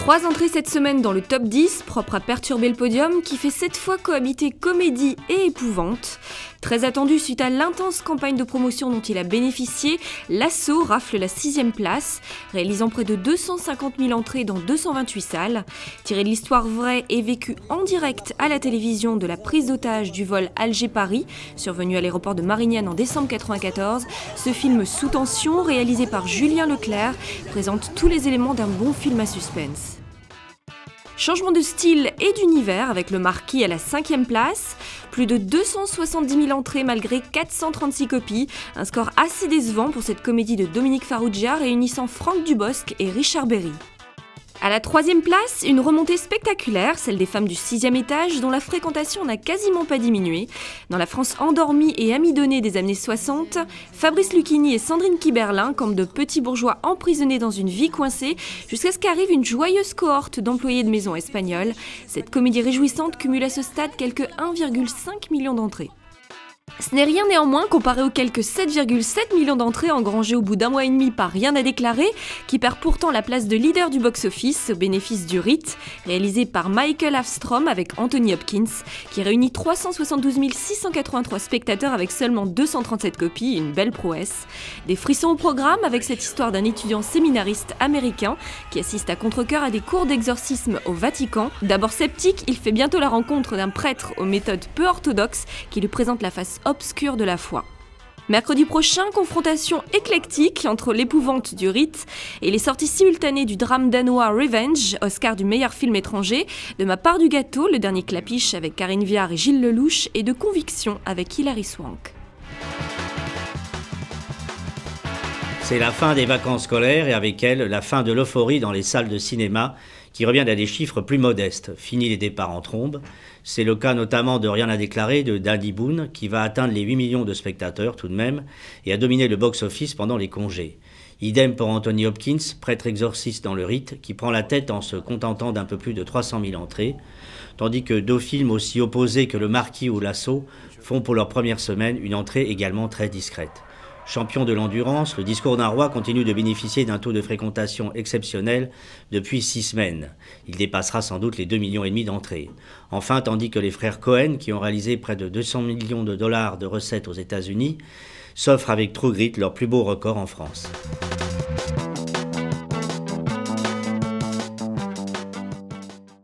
3 entrées cette semaine dans le top 10, propre à perturber le podium, qui fait cette fois cohabiter comédie et épouvante. Très attendu suite à l'intense campagne de promotion dont il a bénéficié, L'Assaut rafle la 6e place, réalisant près de 250 000 entrées dans 228 salles. Tiré de l'histoire vraie et vécue en direct à la télévision de la prise d'otage du vol Alger-Paris, survenu à l'aéroport de Marignane en décembre 1994, ce film sous tension, réalisé par Julien Leclerc, présente tous les éléments d'un bon film à suspense. Changement de style et d'univers avec Le Marquis à la 5e place, plus de 270 000 entrées malgré 436 copies, un score assez décevant pour cette comédie de Dominique Farrugia réunissant Franck Dubosc et Richard Berry. À la 3e place, une remontée spectaculaire, celle des femmes du 6e étage, dont la fréquentation n'a quasiment pas diminué. Dans la France endormie et amidonnée des années 60, Fabrice Lucchini et Sandrine Kiberlin campent de petits bourgeois emprisonnés dans une vie coincée, jusqu'à ce qu'arrive une joyeuse cohorte d'employés de maison espagnols. Cette comédie réjouissante cumule à ce stade quelques 1,5 million d'entrées. Ce n'est rien néanmoins comparé aux quelques 7,7 millions d'entrées engrangées au bout d'un mois et demi par Rien à déclarer, qui perd pourtant la place de leader du box-office au bénéfice du Rite, réalisé par Michael Afstrom avec Anthony Hopkins, qui réunit 372 683 spectateurs avec seulement 237 copies, une belle prouesse. Des frissons au programme avec cette histoire d'un étudiant séminariste américain qui assiste à contre-cœur à des cours d'exorcisme au Vatican. D'abord sceptique, il fait bientôt la rencontre d'un prêtre aux méthodes peu orthodoxes qui lui présente la face obscure de la foi. Mercredi prochain, confrontation éclectique entre l'épouvante du Rite et les sorties simultanées du drame danois Revenge, Oscar du meilleur film étranger, de Ma part du gâteau, le dernier clapiche avec Karine Viard et Gilles Lelouch, et de Conviction avec Hilary Swank. C'est la fin des vacances scolaires et avec elle, la fin de l'euphorie dans les salles de cinéma qui revient à des chiffres plus modestes. Fini les départs en trombe. C'est le cas notamment de Rien à déclarer de Danny Boone qui va atteindre les 8 millions de spectateurs tout de même et a dominé le box-office pendant les congés. Idem pour Anthony Hopkins, prêtre exorciste dans le Rite, qui prend la tête en se contentant d'un peu plus de 300 000 entrées, tandis que deux films aussi opposés que Le Marquis ou L'Assaut font pour leur première semaine une entrée également très discrète. Champion de l'endurance, Le Discours d'un roi continue de bénéficier d'un taux de fréquentation exceptionnel depuis 6 semaines. Il dépassera sans doute les 2,5 millions d'entrées. Enfin, tandis que les frères Cohen, qui ont réalisé près de 200 millions de dollars de recettes aux États-Unis, s'offrent avec True Grit leur plus beau record en France.